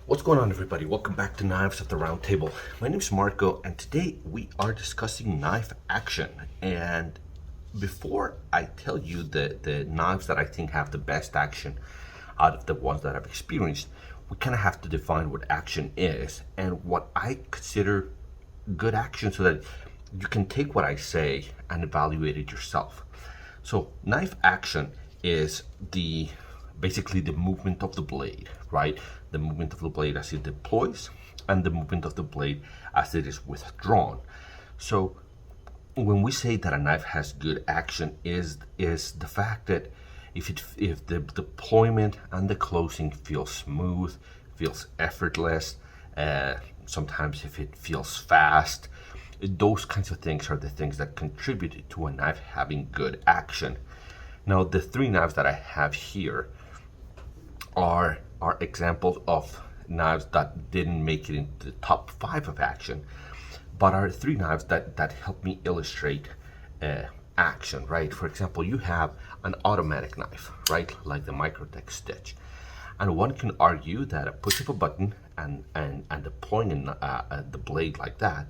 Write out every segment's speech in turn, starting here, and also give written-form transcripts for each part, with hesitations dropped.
What's going on, everybody? Welcome back to Knives at the Round Table. My name is Marco, and today we are discussing knife action. And before I tell you the knives that I think have the best action out of the ones that I've experienced, we kind of have to define what action is and what I consider good action so that you can take what I say and evaluate it yourself. So, knife action is basically the movement of the blade, right? The movement of the blade as it deploys and the movement of the blade as it is withdrawn. So when we say that a knife has good action is the fact that if the deployment and the closing feels smooth, feels effortless, sometimes if it feels fast, those kinds of things are the things that contribute to a knife having good action. Now, the three knives that I have here are examples of knives that didn't make it into the top 5 of action, but are three knives that help me illustrate action, right? For example, you have an automatic knife, right? Like the Microtech Stitch. And one can argue that a push of a button and deploying the blade like that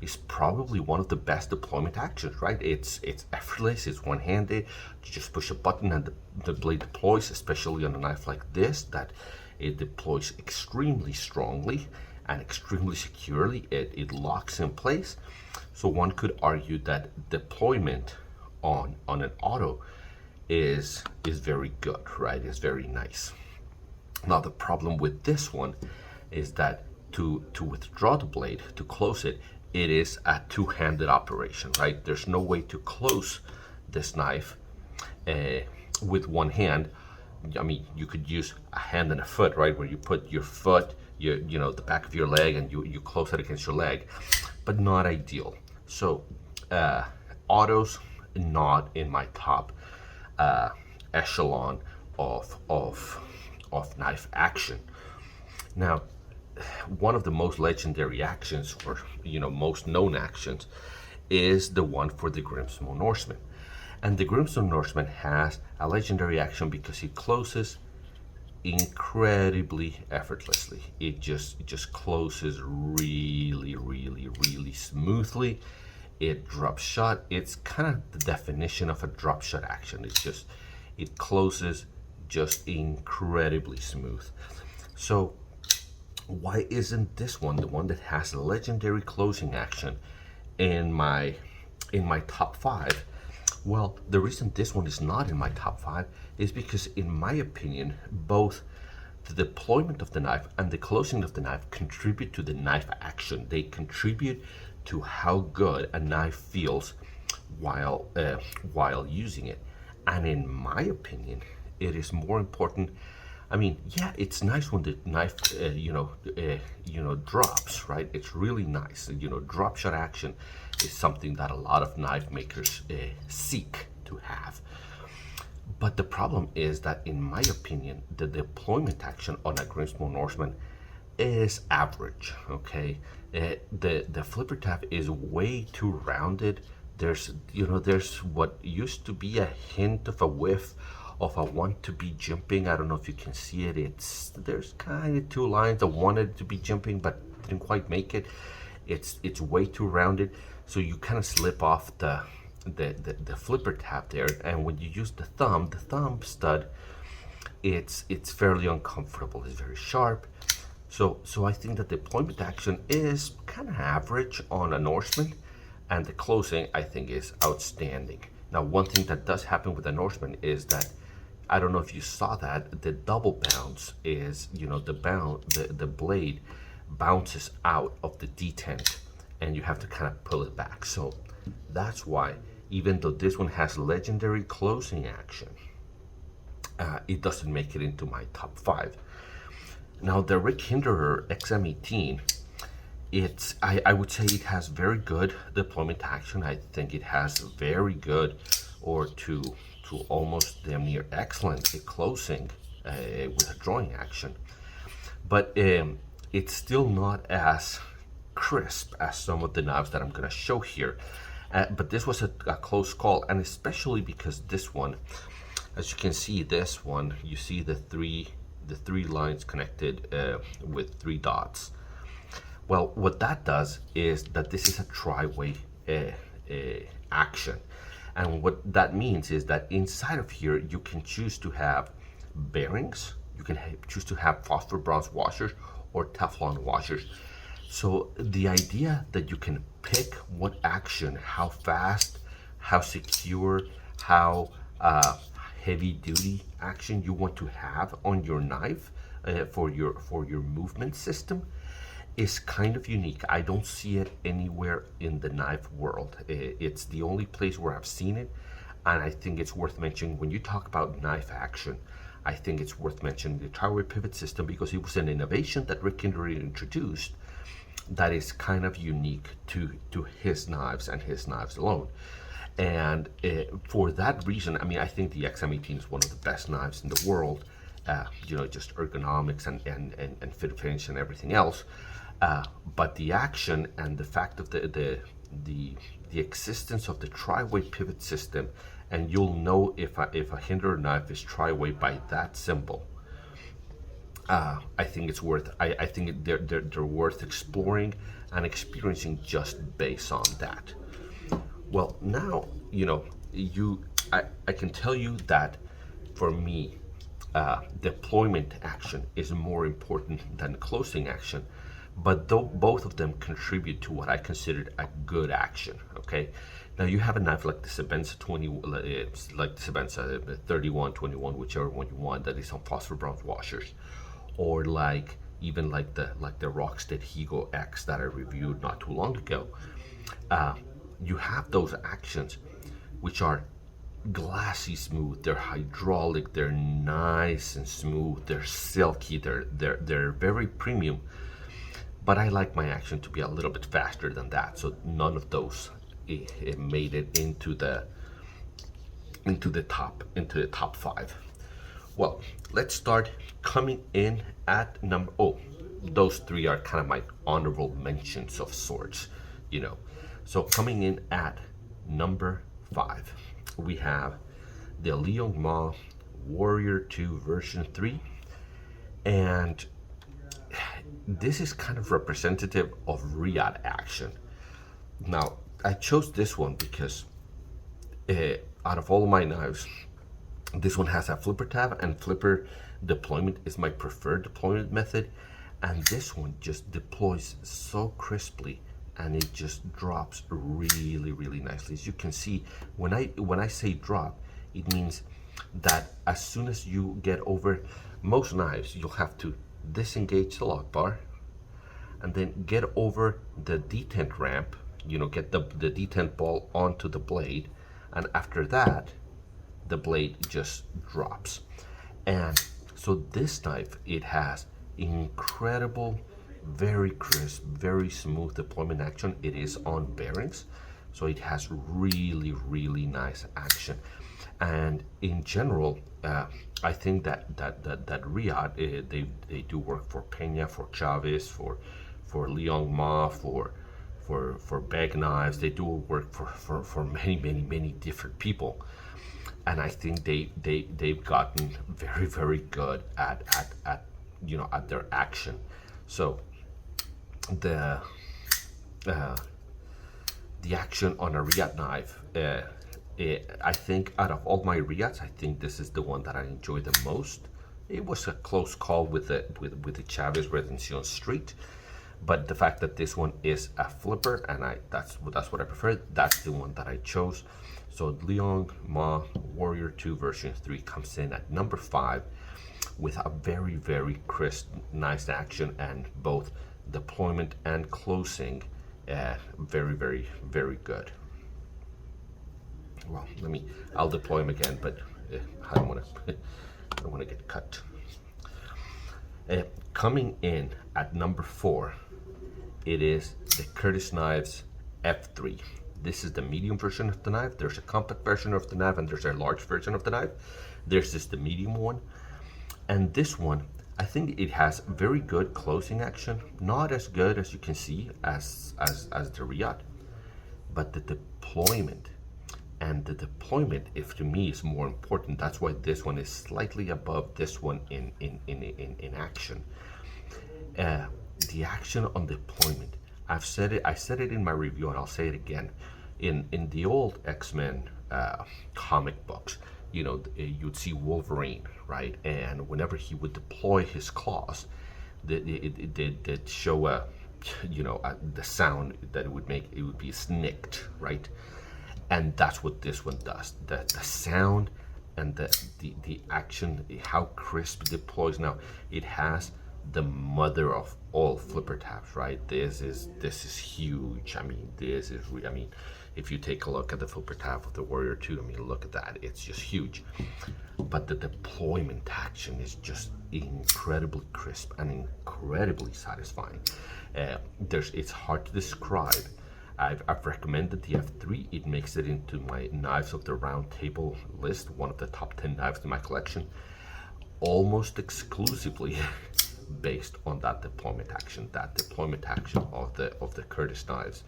is probably one of the best deployment actions, right? It's effortless, it's one-handed. You just push a button and the blade deploys, especially on a knife like this, that it deploys extremely strongly and extremely securely. It locks in place. So one could argue that deployment on an auto is very good, right? It's very nice. Now the problem with this one is that to withdraw the blade, to close it, it is a two-handed operation, right? There's no way to close this knife with one hand. I mean, you could use a hand and a foot, right? Where you put your foot, the back of your leg, and you close it against your leg, but not ideal. So autos, not in my top echelon of knife action. Now, one of the most legendary actions, or most known actions, is the one for the Grimstone Norseman. And the Grimstone Norseman has a legendary action because it closes incredibly effortlessly. It just closes really, really, really smoothly. It drops shot. It's kind of the definition of a drop shot action. It closes just incredibly smooth. So why isn't this one the one that has a legendary closing action in my top 5? Well, the reason this one is not in my top 5 is because, in my opinion, both the deployment of the knife and the closing of the knife contribute to the knife action. They contribute to how good a knife feels while using it. And in my opinion, it is more important. I mean, yeah, it's nice when the knife, drops, right? It's really nice. Drop shot action is something that a lot of knife makers seek to have. But the problem is that, in my opinion, the deployment action on a Grimstone Norseman is average. Okay, the flipper tab is way too rounded. There's what used to be a hint of a whiff of I want to be jumping. I don't know if you can see it. There's kind of two lines. I wanted to be jumping but didn't quite make it. It's way too rounded, so you kind of slip off the flipper tab there, and when you use the thumb stud, it's fairly uncomfortable. It's very sharp. So I think that the deployment action is kind of average on a Norseman, and the closing, I think, is outstanding. Now, one thing that does happen with a Norseman is that, I don't know if you saw that, the double bounce is, the blade bounces out of the detent and you have to kind of pull it back. So that's why, even though this one has legendary closing action, it doesn't make it into my top 5. Now, the Rick Hinderer XM18, I would say it has very good deployment action. I think it has very good, or to almost damn near excellent closing with a drawing action. But it's still not as crisp as some of the knives that I'm going to show here. But this was a close call, and especially because this one, as you can see, this one, you see the three the three lines connected with three dots. Well, what that does is that this is a tri-way action. And what that means is that inside of here, you can choose to have bearings, you can choose to have phosphor bronze washers or Teflon washers. So the idea that you can pick what action, how fast, how secure, how heavy duty action you want to have on your knife for your movement system is kind of unique. I don't see it anywhere in the knife world. It's the only place where I've seen it, and I think it's worth mentioning when you talk about knife action. I think it's worth mentioning the tri-way pivot system because it was an innovation that Rick Kindery introduced that is kind of unique to his knives and his knives alone. And for that reason, I mean, I think the XM18 is one of the best knives in the world. Just ergonomics and fit finish and everything else. But the action and the fact of the existence of the tri-way pivot system, and you'll know if a Hinderer knife is tri-way by that symbol. I think it's worth. I think they're worth exploring and experiencing just based on that. Well, now I can tell you that for me, deployment action is more important than closing action, but though both of them contribute to what I considered a good action. Okay, now you have a knife like the Sebenza 20, like the Sebenza 3121, whichever one you want, that is on phosphor bronze washers, or like even like the Rockstead Higo X that I reviewed not too long ago. You have those actions which are glassy smooth, they're hydraulic, they're nice and smooth, they're silky, they're very premium. But I like my action to be a little bit faster than that, so none of those it made it into the top 5. Well, let's start coming in at number. Oh, those 3 are kind of my honorable mentions of sorts, So coming in at number 5, we have the Liang Ma Warrior 2 version 3, and this is kind of representative of Riyadh action. Now, I chose this one because out of all of my knives, this one has a flipper tab, and flipper deployment is my preferred deployment method, and this one just deploys so crisply and it just drops really, really nicely. As you can see, when I say drop, it means that as soon as you get over, most knives you'll have to disengage the lock bar and then get over the detent ramp, get the detent ball onto the blade, and after that the blade just drops. And so this knife, it has incredible, very crisp, very smooth deployment action. It is on bearings, so it has really, really nice action. And in general, I think that Riyadh, they do work for Pena, for Chavez, for Liang Ma, for bag knives. They do work for many different people, and I think they've gotten very, very good at their action. So the action on a Riyadh knife, I think out of all my Riyadhs, I think this is the one that I enjoy the most. It was a close call with the Chavez Redención Street, but the fact that this one is a flipper, and that's what I prefer, that's the one that I chose. So Liang Ma Warrior 2 version 3 comes in at number 5 with a very, very crisp, nice action, and both deployment and closing very, very, very good. Well, I'll deploy him again, but I don't want to get cut. Coming in at number 4, it is the Curtis Knives F3. This is the medium version of the knife. There's a compact version of the knife, and there's a large version of the knife. There's just the medium one. And this one, I think it has very good closing action. Not as good as you can see as the Riyadh, but the deployment and the deployment, if to me, is more important. That's why this one is slightly above this one in action. The action on deployment, I've said it. I said it in my review, and I'll say it again. In the old X-Men comic books, you'd see Wolverine, right? And whenever he would deploy his claws, they'd show the sound that it would make. It would be snicked, right? And that's what this one does. The sound and the action, how crisp it deploys. Now it has the mother of all flipper tabs, right? This is huge. I mean, if you take a look at the flipper tab of the Warrior 2, I mean, look at that. It's just huge. But the deployment action is just incredibly crisp and incredibly satisfying. It's hard to describe. I've recommended the F3. It makes it into my Knives of the Round Table list, one of the top 10 knives in my collection, almost exclusively based on that deployment action. That deployment action of the Curtis knives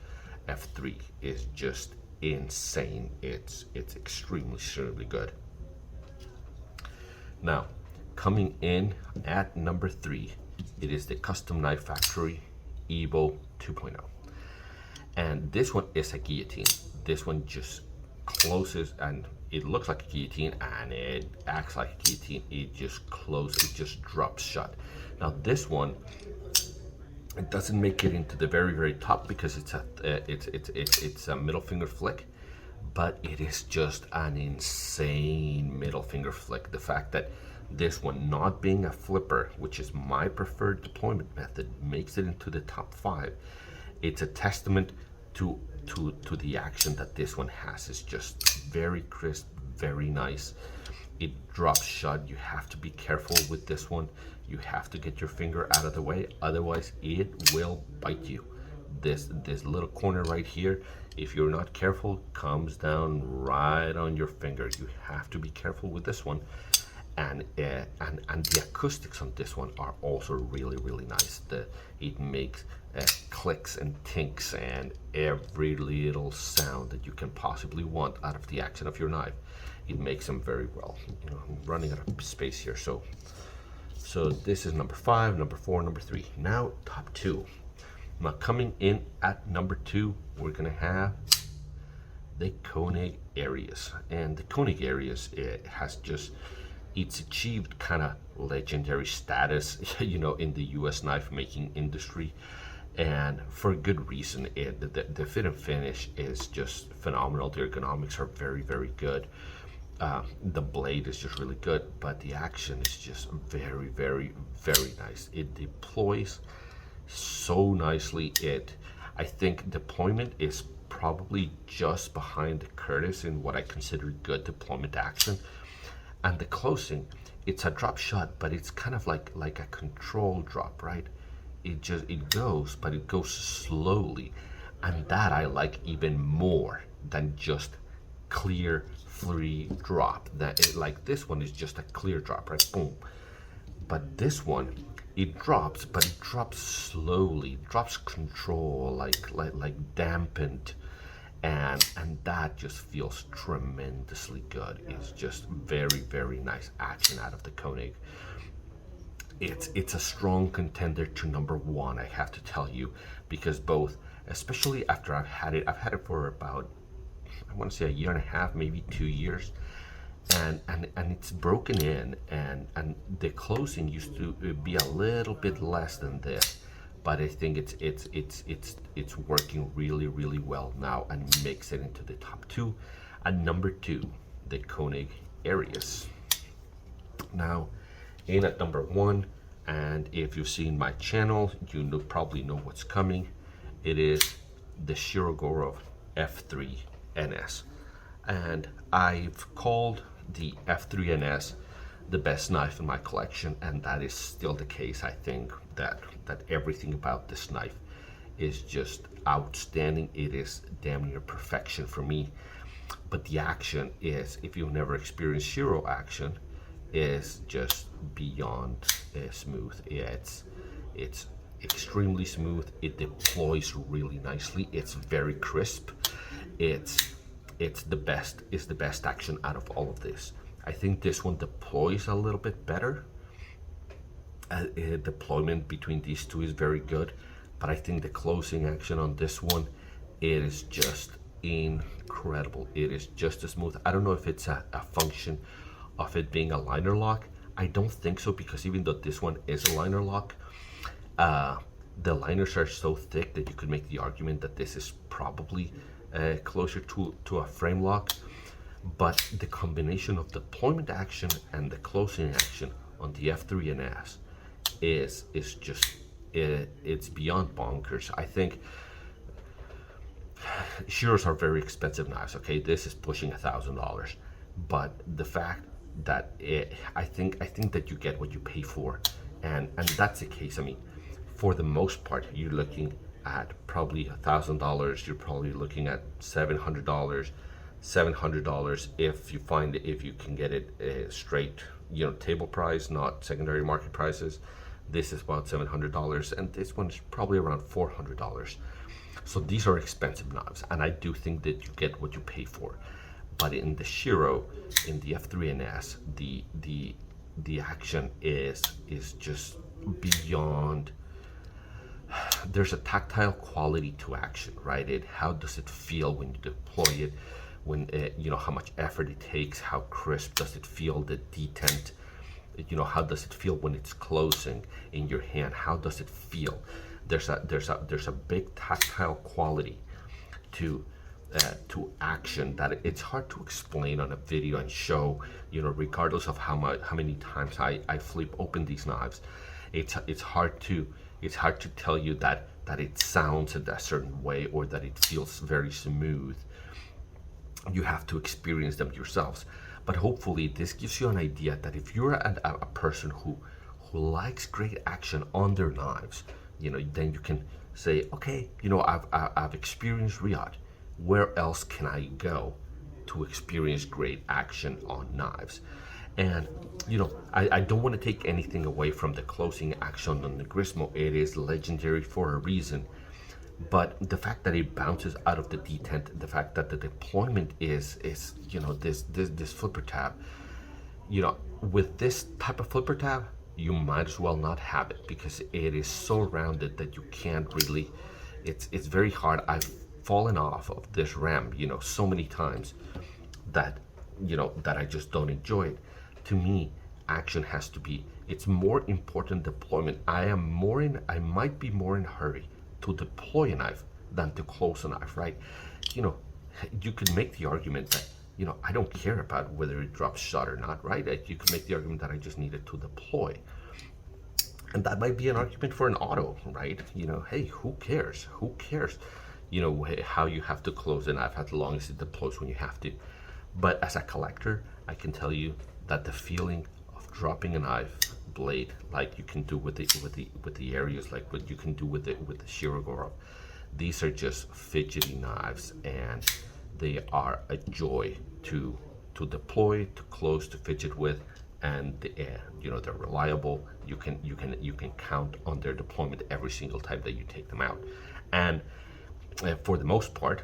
F3 is just insane. It's extremely good. Now, coming in at number 3, it is the Custom Knife Factory Evo 2.0. And this one is a guillotine. This one just closes, and it looks like a guillotine, and it acts like a guillotine. It just closes, it just drops shut. Now this one, it doesn't make it into the very top because it's a middle finger flick, but it is just an insane middle finger flick. The fact that this one, not being a flipper, which is my preferred deployment method, makes it into the top 5. It's a testament to the action that this one has. It's just very crisp, very nice. It drops shut. You have to be careful with this one. You have to get your finger out of the way, otherwise it will bite you. This little corner right here, if you're not careful, comes down right on your finger. You have to be careful with this one. And the acoustics on this one are also really nice. It makes clicks and tinks and every little sound that you can possibly want out of the action of your knife. It makes them very well. I'm running out of space here, so this is number 5, number 4, number 3. Now top 2. Now coming in at number 2, we're gonna have the Koenig Arius, and the Koenig Arius, it's achieved kind of legendary status, in the U.S. knife making industry, and for a good reason. The fit and finish is just phenomenal. The ergonomics are very good. The blade is just really good, but the action is just very nice. It deploys so nicely. I think deployment is probably just behind the Curtis in what I consider good deployment action. And the closing, it's a drop shot, but it's kind of like a control drop, right? It goes, but it goes slowly, and that I like even more than just clear free drop. Like this one is just a clear drop, right? Boom. But this one, it drops, but it drops slowly, drops control, like dampened. And that just feels tremendously good. It's just very nice action out of the Koenig. It's a strong contender to number 1, I have to tell you, because both, especially after I've had it for about, I want to say, a year and a half, maybe 2 years, and it's broken in, and the closing used to be a little bit less than this. But I think it's working really well now and makes it into the top 2. And number 2, the Koenig Arius. Now, in at number 1, and if you've seen my channel, you probably know what's coming. It is the Shirogorov F3 NS, and I've called the F3 NS the best knife in my collection, and that is still the case. I think that everything about this knife is just outstanding. It is damn near perfection for me. But the action is, if you've never experienced Shiro action, is just beyond smooth. It's extremely smooth. It deploys really nicely. It's very crisp. It's it's the best action out of all of this. I think this one deploys a little bit better. Deployment between these two is very good, but I think the closing action on this one, it is just incredible. It is just as smooth. I don't know if it's a function of it being a liner lock. I don't think so, because even though this one is a liner lock, the liners are so thick that you could make the argument that this is probably closer to a frame lock. But the combination of deployment action and the closing action on the F3NS is just, it's beyond bonkers. I think Shiros are very expensive knives. Okay, this is pushing $1,000, but the fact that I think that you get what you pay for, and that's the case. I mean, for the most part, you're looking at probably $1,000. You're probably looking at $700. $700 if you can get it straight, table price, not secondary market prices. This is about $700, and this one is probably around $400. So these are expensive knives, and I do think that you get what you pay for. But in the Shiro, in the F3NS, the action is just beyond. There's a tactile quality to action, right? How does it feel when you deploy it? When how much effort it takes, how crisp does it feel, the detent, how does it feel when it's closing in your hand? How does it feel? There's a big tactile quality to action that it's hard to explain on a video and show, regardless of how many times I flip open these knives. It's hard to tell you that it sounds in a certain way, or that it feels very smooth. You have to experience them yourselves. But hopefully this gives you an idea that if you're a person who likes great action on their knives, then you can say, okay, I've experienced Riyadh. Where else can I go to experience great action on knives? And I don't want to take anything away from the closing action on the Grismo. It is legendary for a reason. But the fact that it bounces out of the detent, the fact that the deployment is this flipper tab, with this type of flipper tab, you might as well not have it, because it is so rounded that you can't really. It's very hard. I've fallen off of this RAM, so many times that I just don't enjoy it. To me, action has to be. It's more important deployment. I might be more in a hurry to deploy a knife than to close a knife, right? You could make the argument that, I don't care about whether it drops shot or not, right? You could make the argument that I just needed to deploy. And that might be an argument for an auto, right? Hey, who cares? Who cares? How you have to close a knife, as long as it deploys when you have to. But as a collector, I can tell you that the feeling of dropping a knife blade, like you can do with the areas, like what you can do with the Shirogorov, these are just fidgety knives, and they are a joy to deploy, to close, to fidget with, and they're reliable. You can count on their deployment every single time that you take them out. And for the most part,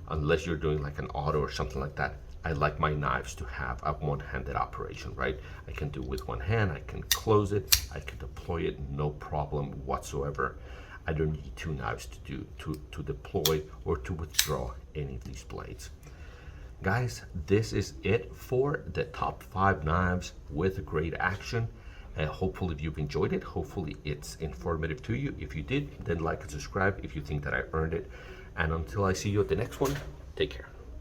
unless you're doing like an auto or something like that, I like my knives to have a one-handed operation, right? I can do it with one hand, I can close it, I can deploy it, no problem whatsoever. I don't need two knives to deploy or to withdraw any of these blades. Guys, this is it for the top 5 knives with great action. Hopefully you've enjoyed it. Hopefully it's informative to you. If you did, then like and subscribe if you think that I earned it. And until I see you at the next one, take care.